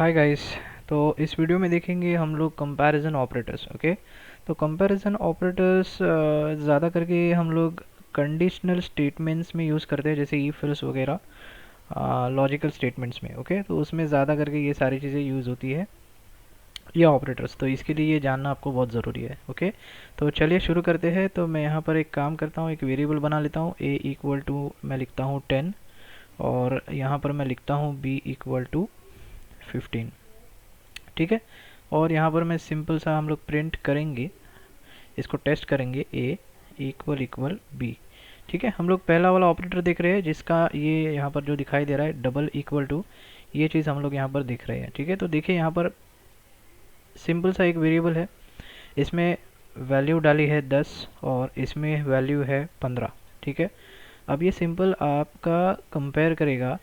Hi guys. तो इस video में देखेंगे हम लोग कंपैरिजन ऑपरेटर्स। ओके, तो कंपैरिजन ऑपरेटर्स ज़्यादा करके हम लोग कंडीशनल स्टेटमेंट्स में यूज़ करते हैं, जैसे इफ एल्स वगैरह, लॉजिकल स्टेटमेंट्स में। ओके, तो उसमें ज़्यादा करके ये सारी चीज़ें यूज़ होती है, ये ऑपरेटर्स। तो इसके लिए ये जानना आपको बहुत ज़रूरी है। ओके, तो चलिए शुरू करते हैं। तो मैं यहाँ पर एक काम करता हूँ, एक वेरिएबल बना लेता हूँ। a इक्वल टू मैं लिखता हूँ 10, और यहाँ पर मैं लिखता हूँ b इक्वल टू 15। ठीक है, और यहाँ पर मैं सिंपल सा हम लोग प्रिंट करेंगे, इसको टेस्ट करेंगे, a इक्वल इक्वल b। ठीक है, हम लोग पहला वाला ऑपरेटर देख रहे हैं, जिसका ये यहाँ पर जो दिखाई दे रहा है डबल इक्वल टू, ये चीज़ हम लोग यहाँ पर देख रहे हैं। ठीक है, तो देखिए यहाँ पर सिंपल सा एक वेरिएबल है, इसमें वैल्यू डाली है 10 और इसमें वैल्यू है 15। ठीक है, अब ये सिंपल आपका कंपेयर करेगा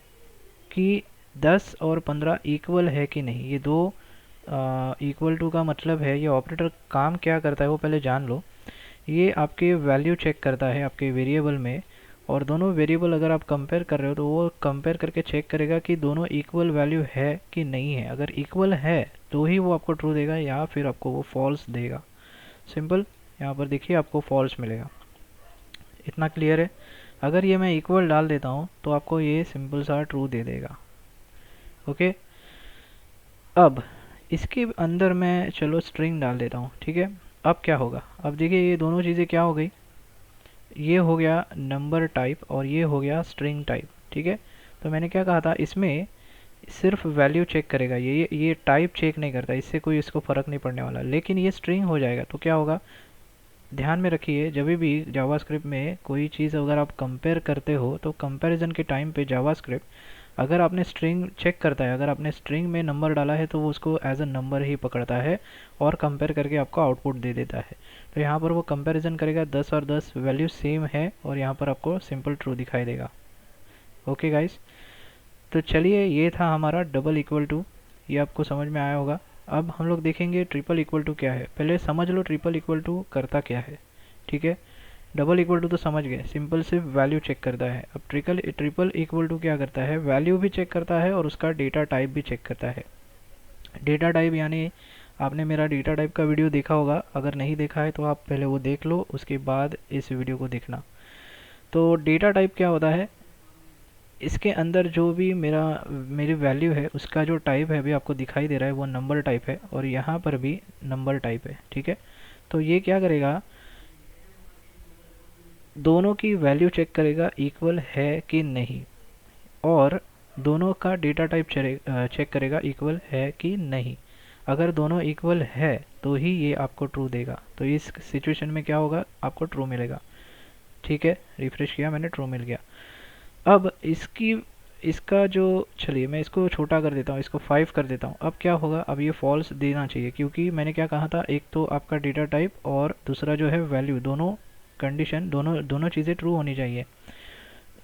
कि 10 और 15 इक्वल है कि नहीं। ये दो इक्वल टू का मतलब है, ये ऑपरेटर काम क्या करता है वो पहले जान लो। ये आपके वैल्यू चेक करता है आपके वेरिएबल में, और दोनों वेरिएबल अगर आप कंपेयर कर रहे हो तो वो कंपेयर करके चेक करेगा कि दोनों इक्वल वैल्यू है कि नहीं है। अगर इक्वल है तो ही वो आपको ट्रू देगा, या फिर आपको वो फॉल्स देगा। सिंपल, यहाँ पर देखिए आपको फॉल्स मिलेगा। इतना क्लियर है। अगर ये मैं इक्वल डाल देता हूँ तो आपको ये सिंपल सा ट्रू दे देगा। ओके, अब इसके अंदर मैं चलो स्ट्रिंग डाल देता हूँ। ठीक है, अब क्या होगा, अब देखिए ये दोनों चीज़ें क्या हो गई, ये हो गया नंबर टाइप और ये हो गया स्ट्रिंग टाइप। ठीक है, तो मैंने क्या कहा था, इसमें सिर्फ वैल्यू चेक करेगा, ये टाइप चेक नहीं करता, इससे कोई इसको फ़र्क नहीं पड़ने वाला। लेकिन ये स्ट्रिंग हो जाएगा तो क्या होगा, ध्यान में रखिए, जब भी जावास्क्रिप्ट में कोई चीज़ अगर आप कंपेयर करते हो तो कंपैरिजन के टाइम पे जावास्क्रिप्ट, अगर आपने स्ट्रिंग चेक करता है, अगर आपने स्ट्रिंग में नंबर डाला है तो वो उसको एज अ नंबर ही पकड़ता है और कंपेयर करके आपको आउटपुट दे देता है। तो यहाँ पर वो कंपैरिजन करेगा, 10 और 10 वैल्यू सेम है, और यहाँ पर आपको सिंपल ट्रू दिखाई देगा। ओके गाइस, तो चलिए ये था हमारा डबल इक्वल टू, ये आपको समझ में आया होगा। अब हम लोग देखेंगे ट्रिपल इक्वल टू क्या है। पहले समझ लो ट्रिपल इक्वल टू करता क्या है। ठीक है, डबल इक्वल टू तो समझ गए, सिंपल सिर्फ वैल्यू चेक करता है। अब ट्रिपल इक्वल टू क्या करता है, वैल्यू भी चेक करता है और उसका डेटा टाइप भी चेक करता है। डेटा टाइप यानी आपने मेरा डेटा टाइप का वीडियो देखा होगा, अगर नहीं देखा है तो आप पहले वो देख लो, उसके बाद इस वीडियो को देखना। तो डेटा टाइप क्या होता है, इसके अंदर जो भी मेरी वैल्यू है उसका जो टाइप है अभी आपको दिखाई दे रहा है वो नंबर टाइप है, और यहाँ पर भी नंबर टाइप है। ठीक है, तो ये क्या करेगा, दोनों की वैल्यू चेक करेगा इक्वल है कि नहीं, और दोनों का डेटा टाइप चेक करेगा इक्वल है कि नहीं। अगर दोनों इक्वल है तो ही ये आपको ट्रू देगा। तो इस सिचुएशन में क्या होगा, आपको ट्रू मिलेगा। ठीक है, रिफ्रेश किया मैंने, ट्रू मिल गया। अब इसका जो, चलिए मैं इसको छोटा कर देता हूँ, इसको 5 कर देता हूँ। अब क्या होगा, अब ये फॉल्स देना चाहिए, क्योंकि मैंने क्या कहा था, एक तो आपका डेटा टाइप और दूसरा जो है वैल्यू, दोनों कंडीशन, दोनों चीज़ें ट्रू होनी चाहिए,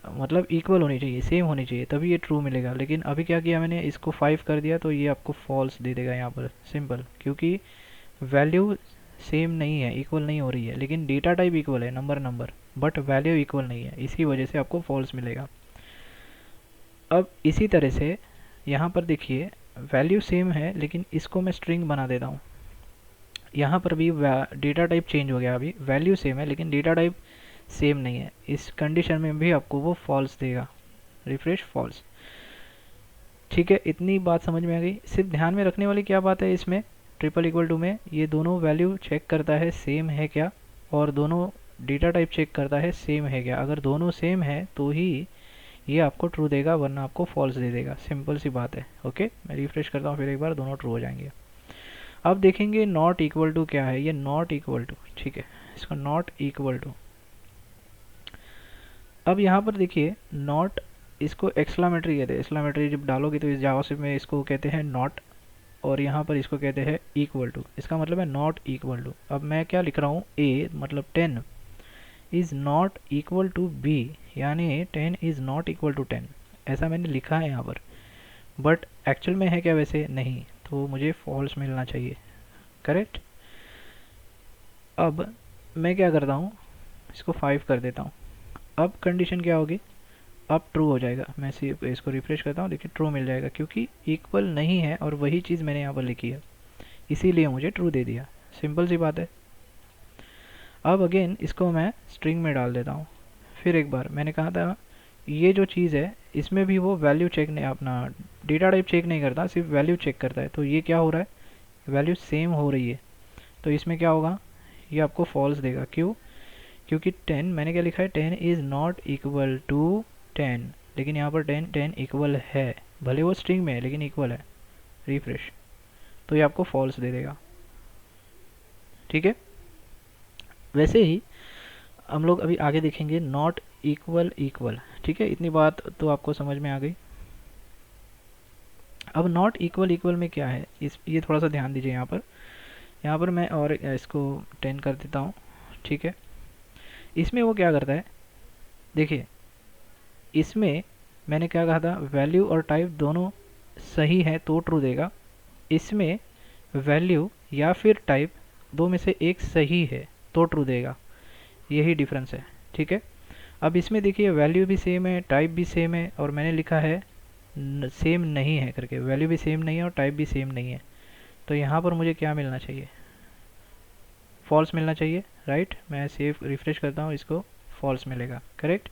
मतलब इक्वल होनी चाहिए, सेम होनी चाहिए, तभी ये ट्रू मिलेगा। लेकिन अभी क्या किया मैंने, इसको 5 कर दिया तो ये आपको फॉल्स दे देगा यहाँ पर, सिंपल, क्योंकि वैल्यू सेम नहीं है, इक्वल नहीं हो रही है। लेकिन डेटा टाइप इक्वल है, number number, but value equal नहीं है, इसी वजह से आपको फॉल्स मिलेगा। अब इसी तरह से यहाँ पर देखिए, वैल्यू सेम है लेकिन इसको मैं स्ट्रिंग बना देता हूँ। यहाँ पर भी डेटा टाइप चेंज हो गया, अभी वैल्यू सेम है लेकिन डेटा टाइप सेम नहीं है। इस कंडीशन में भी आपको वो फॉल्स देगा, रिफ्रेश, फॉल्स। ठीक है, इतनी बात समझ में आ गई। सिर्फ ध्यान में रखने वाली क्या बात है इसमें, ट्रिपल इक्वल टू में ये दोनों वैल्यू चेक करता है सेम है क्या, और दोनों डेटा टाइप चेक करता है सेम है क्या। अगर दोनों सेम है तो ही ये आपको ट्रू देगा, वरना आपको फॉल्स दे देगा। सिंपल सी बात है। ओके, मैं रिफ्रेश करता हूँ फिर एक बार, दोनों ट्रू हो जाएंगे। अब देखेंगे नॉट इक्वल टू क्या है, ये नॉट इक्वल टू। ठीक है, इसका नॉट इक्वल टू, अब यहाँ पर देखिए नॉट, इसको एक्सक्लामेटरी कहते हैं। एक्सक्लामेटरी जब डालोगे तो इस जावास्क्रिप्ट में इसको कहते हैं नॉट, और यहाँ पर इसको कहते हैं इक्वल टू। इसका मतलब है नॉट इक्वल टू। अब मैं क्या लिख रहा हूँ, ए मतलब 10 is not equal to B, यानी 10 इज़ नॉट इक्वल टू 10, ऐसा मैंने लिखा है यहाँ पर। बट एक्चुअल में है क्या वैसे, नहीं, तो मुझे फॉल्स मिलना चाहिए, करेक्ट। अब मैं क्या करता हूँ, इसको 5 कर देता हूँ। अब कंडीशन क्या होगी, अब ट्रू हो जाएगा। मैं सिर्फ इसको रिफ्रेश करता हूँ, देखिए ट्रू मिल जाएगा क्योंकि इक्वल नहीं है और वही चीज़ मैंने यहाँ पर लिखी है, इसीलिए मुझे ट्रू दे दिया। सिंपल सी बात है। अब अगेन इसको मैं स्ट्रिंग में डाल देता हूँ। फिर एक बार मैंने कहा था ये जो चीज़ है इसमें भी वो वैल्यू चेक नहीं, अपना डेटा टाइप चेक नहीं करता, सिर्फ वैल्यू चेक करता है। तो ये क्या हो रहा है, वैल्यू सेम हो रही है, तो इसमें क्या होगा, ये आपको फॉल्स देगा। क्यों? क्योंकि 10 मैंने क्या लिखा है, 10 इज़ नॉट इक्वल टू 10, लेकिन यहाँ पर 10 इक्वल है, भले वो स्ट्रिंग में है लेकिन इक्वल है। रिफ्रेश, तो ये आपको फॉल्स दे देगा। ठीक है, वैसे ही हम लोग अभी आगे देखेंगे नॉट इक्वल इक्वल। ठीक है, इतनी बात तो आपको समझ में आ गई। अब नॉट इक्वल इक्वल में क्या है, ये थोड़ा सा ध्यान दीजिए। यहाँ पर मैं और इसको 10 कर देता हूँ। ठीक है, इसमें वो क्या करता है, देखिए इसमें मैंने क्या कहा था, वैल्यू और टाइप दोनों सही है तो ट्रू देगा। इसमें वैल्यू या फिर टाइप दो में से एक सही है तो ट्रू देगा, यही डिफरेंस है। ठीक है, अब इसमें देखिए वैल्यू भी सेम है, टाइप भी सेम है, और मैंने लिखा है सेम नहीं है करके, वैल्यू भी सेम नहीं है और टाइप भी सेम नहीं है। तो यहाँ पर मुझे क्या मिलना चाहिए, फॉल्स मिलना चाहिए, राइट। मैं सेव रिफ्रेश करता हूँ, इसको फॉल्स मिलेगा, करेक्ट।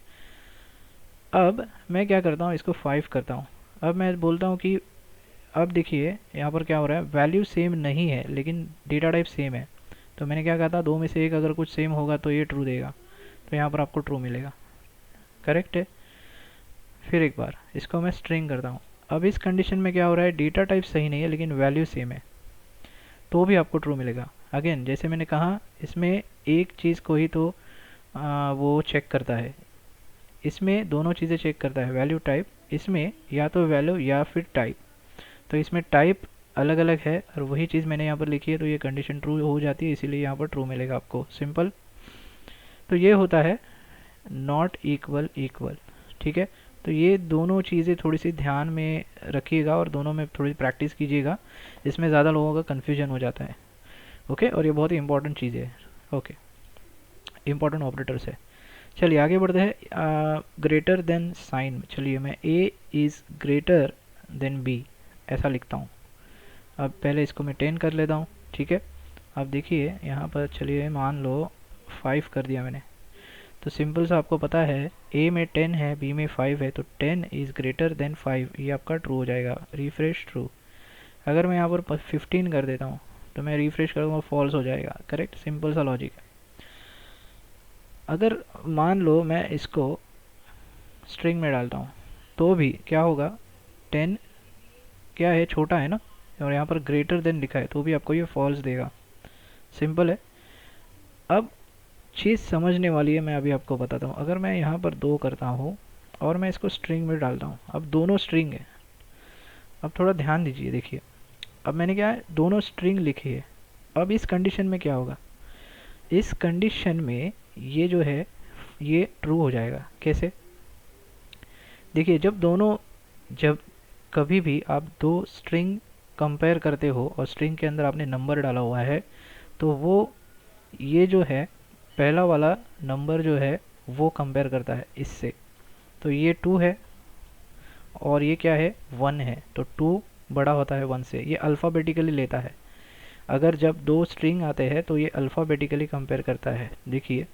अब मैं क्या करता हूँ, इसको 5 करता हूँ। अब मैं बोलता हूँ कि अब देखिए यहाँ पर क्या हो रहा है, वैल्यू सेम नहीं है लेकिन डेटा टाइप सेम है। तो मैंने क्या कहा था, दो में से एक अगर कुछ सेम होगा तो ये ट्रू देगा, तो यहाँ पर आपको ट्रू मिलेगा, करेक्ट है। फिर एक बार इसको मैं स्ट्रिंग करता हूँ। अब इस कंडीशन में क्या हो रहा है, डेटा टाइप सही नहीं है लेकिन वैल्यू सेम है, तो भी आपको ट्रू मिलेगा। अगेन जैसे मैंने कहा, इसमें एक चीज़ को ही तो वो चेक करता है, इसमें दोनों चीज़ें चेक करता है, वैल्यू टाइप। इसमें या तो वैल्यू या फिर टाइप, तो इसमें टाइप अलग अलग है और वही चीज़ मैंने यहाँ पर लिखी है, तो ये कंडीशन ट्रू हो जाती है, इसीलिए यहाँ पर ट्रू मिलेगा आपको, सिंपल। तो ये होता है नॉट इक्वल इक्वल। ठीक है, तो ये दोनों चीज़ें थोड़ी सी ध्यान में रखिएगा और दोनों में थोड़ी प्रैक्टिस कीजिएगा, इसमें ज़्यादा लोगों का कन्फ्यूजन हो जाता है। ओके, और ये बहुत ही इंपॉर्टेंट चीज़ है। ओके, इंपॉर्टेंट ऑपरेटर्स है। चलिए आगे बढ़ते हैं। ग्रेटर देन साइन, चलिए मैं a is greater than b ऐसा लिखता हूँ। अब पहले इसको मैं 10 कर लेता हूँ। ठीक है, अब देखिए यहाँ पर, चलिए मान लो 5 कर दिया मैंने, तो सिंपल सा आपको पता है a में 10 है, b में 5 है, तो 10 इज़ ग्रेटर देन 5, ये आपका ट्रू हो जाएगा। Refresh, true. अगर मैं यहाँ पर 15 कर देता हूँ तो मैं रिफ्रेश करूँगा, फॉल्स हो जाएगा, करेक्ट। सिंपल सा लॉजिक है। अगर मान लो मैं इसको स्ट्रिंग में डालता हूँ तो भी क्या होगा, 10 क्या है, छोटा है ना, और यहाँ पर ग्रेटर देन लिखा है, तो भी आपको ये फॉल्स देगा। सिंपल है। अब चीज़ समझने वाली है, मैं अभी आपको बताता हूँ। अगर मैं यहाँ पर 2 करता हूँ और मैं इसको स्ट्रिंग में डालता हूँ, अब दोनों स्ट्रिंग है। अब थोड़ा ध्यान दीजिए, देखिए अब मैंने क्या है, दोनों स्ट्रिंग लिखी है। अब इस कंडीशन में क्या होगा, इस कंडीशन में ये जो है ये ट्रू हो जाएगा। कैसे, देखिए जब कभी भी आप दो स्ट्रिंग कंपेयर करते हो और स्ट्रिंग के अंदर आपने नंबर डाला हुआ है, तो वो ये जो है पहला वाला नंबर जो है वो कंपेयर करता है इससे, तो ये 2 है और ये क्या है, 1 है, तो 2 बड़ा होता है 1 से, ये अल्फ़ाबेटिकली लेता है। अगर जब दो स्ट्रिंग आते हैं तो ये अल्फ़ाबेटिकली कंपेयर करता है, देखिए।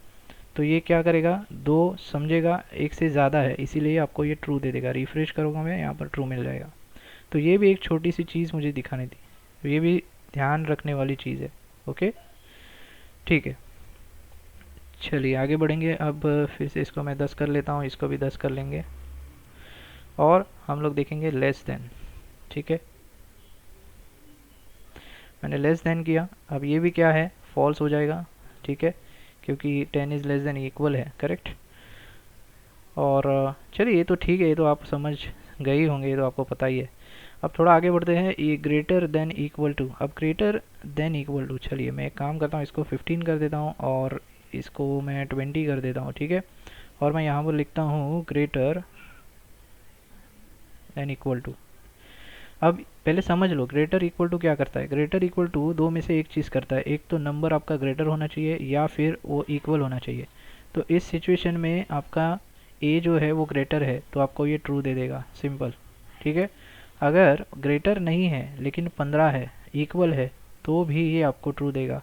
तो ये क्या करेगा, दो समझेगा एक से ज़्यादा है, इसीलिए आपको ये ट्रू दे देगा। रिफ्रेश करूँगा मैं, यहाँ पर ट्रू मिल जाएगा। तो ये भी एक छोटी सी चीज़ मुझे दिखानी थी, तो ये भी ध्यान रखने वाली चीज़ है। ओके, ठीक है, चलिए आगे बढ़ेंगे। अब फिर से इसको मैं 10 कर लेता हूँ, इसको भी 10 कर लेंगे और हम लोग देखेंगे लेस देन। ठीक है, मैंने लेस देन किया, अब ये भी क्या है, फॉल्स हो जाएगा। ठीक है, क्योंकि 10 इज़ लेस देन इक्वल है, करेक्ट। और चलिए ये तो ठीक है, ये तो आप समझ गए ही होंगे, ये तो आपको पता ही है। अब थोड़ा आगे बढ़ते हैं, ये ग्रेटर देन इक्वल टू। अब ग्रेटर देन इक्वल टू, चलिए मैं एक काम करता हूँ, इसको 15 कर देता हूँ और इसको मैं 20 कर देता हूँ। ठीक है, और मैं यहाँ पर लिखता हूँ ग्रेटर देन इक्वल टू। अब पहले समझ लो ग्रेटर इक्वल टू क्या करता है। ग्रेटर इक्वल टू दो में से एक चीज़ करता है, एक तो नंबर आपका ग्रेटर होना चाहिए या फिर वो इक्वल होना चाहिए। तो इस सिचुएशन में आपका ए जो है वो ग्रेटर है तो आपको ये ट्रू दे देगा, सिंपल। ठीक है, अगर ग्रेटर नहीं है लेकिन 15 है, इक्वल है, तो भी ये आपको ट्रू देगा।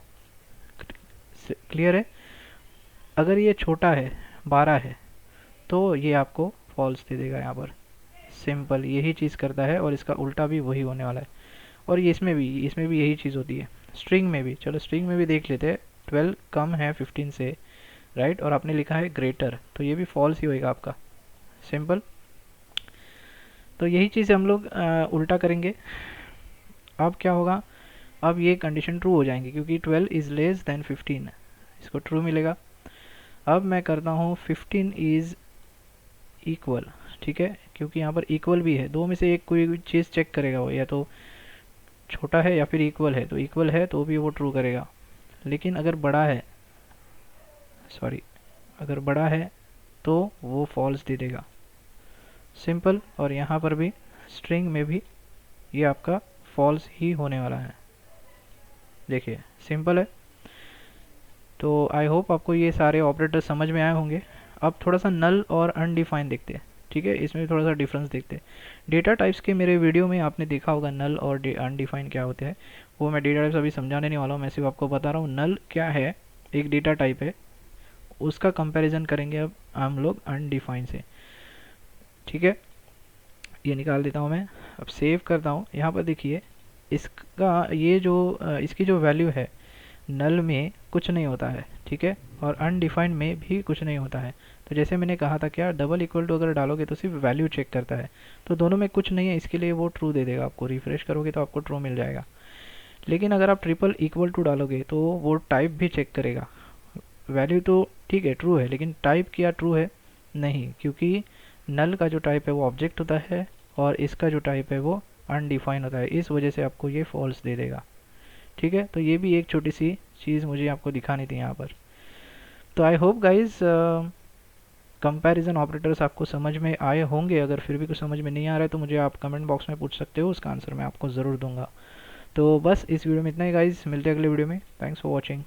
क्लियर है? अगर ये छोटा है, 12 है, तो ये आपको फॉल्स दे देगा यहाँ पर। सिंपल यही चीज़ करता है और इसका उल्टा भी वही होने वाला है। और ये इसमें भी यही चीज़ होती है, स्ट्रिंग में भी। चलो स्ट्रिंग में भी देख लेते हैं। 12 कम है 15 से, राइट, और आपने लिखा है ग्रेटर, तो ये भी फॉल्स ही होएगा आपका, सिंपल। तो यही चीज़ हम लोग उल्टा करेंगे। अब क्या होगा, अब ये कंडीशन ट्रू हो जाएंगी क्योंकि 12 इज़ लेस देन 15, इसको ट्रू मिलेगा। अब मैं करता हूँ 15 इज़ इक्वल, ठीक है, क्योंकि यहाँ पर इक्वल भी है, दो में से एक कोई चीज़ चेक करेगा वो, या तो छोटा है या फिर इक्वल है। तो इक्वल है तो भी वो ट्रू करेगा, लेकिन अगर बड़ा है, सॉरी, अगर बड़ा है तो वो फॉल्स दे देगा, सिंपल। और यहाँ पर भी स्ट्रिंग में भी ये आपका फॉल्स ही होने वाला है, देखिए सिंपल है। तो आई होप आपको ये सारे ऑपरेटर समझ में आए होंगे। अब थोड़ा सा नल और अनडिफाइन देखते हैं, ठीक है, इसमें थोड़ा सा डिफरेंस देखते हैं। डेटा टाइप्स के मेरे वीडियो में आपने देखा होगा नल और अनडिफाइन क्या होते हैं, वो मैं डेटा टाइप्स अभी समझाने नहीं वाला हूँ, मैं सिर्फ आपको बता रहा हूँ नल क्या है, एक डेटा टाइप है, उसका कंपैरिजन करेंगे अब हम लोग अनडिफाइन से। ठीक है, ये निकाल देता हूँ मैं, अब सेव करता हूँ। यहाँ पर देखिए इसका ये जो इसकी जो वैल्यू है नल में कुछ नहीं होता है, ठीक है, और अनडिफाइंड में भी कुछ नहीं होता है। तो जैसे मैंने कहा था क्या, डबल इक्वल टू अगर डालोगे तो सिर्फ वैल्यू चेक करता है, तो दोनों में कुछ नहीं है, इसके लिए वो ट्रू दे देगा आपको। रिफ्रेश करोगे तो आपको ट्रू मिल जाएगा। लेकिन अगर आप ट्रिपल इक्वल टू डालोगे तो वो टाइप भी चेक करेगा। वैल्यू तो ठीक है ट्रू है, लेकिन टाइप क्या ट्रू है नहीं, क्योंकि नल का जो टाइप है वो ऑब्जेक्ट होता है और इसका जो टाइप है वो अनडिफाइन होता है, इस वजह से आपको ये फॉल्स दे देगा। ठीक है, तो ये भी एक छोटी सी चीज़ मुझे आपको दिखानी थी यहाँ पर। तो I hope guys comparison operators आपको समझ में आए होंगे। अगर फिर भी कुछ समझ में नहीं आ रहा है तो मुझे आप कमेंट बॉक्स में पूछ सकते हो, उसका आंसर मैं आपको ज़रूर दूंगा। तो बस इस वीडियो में इतना ही गाइज, मिलते हैं अगले वीडियो में। Thanks for watching.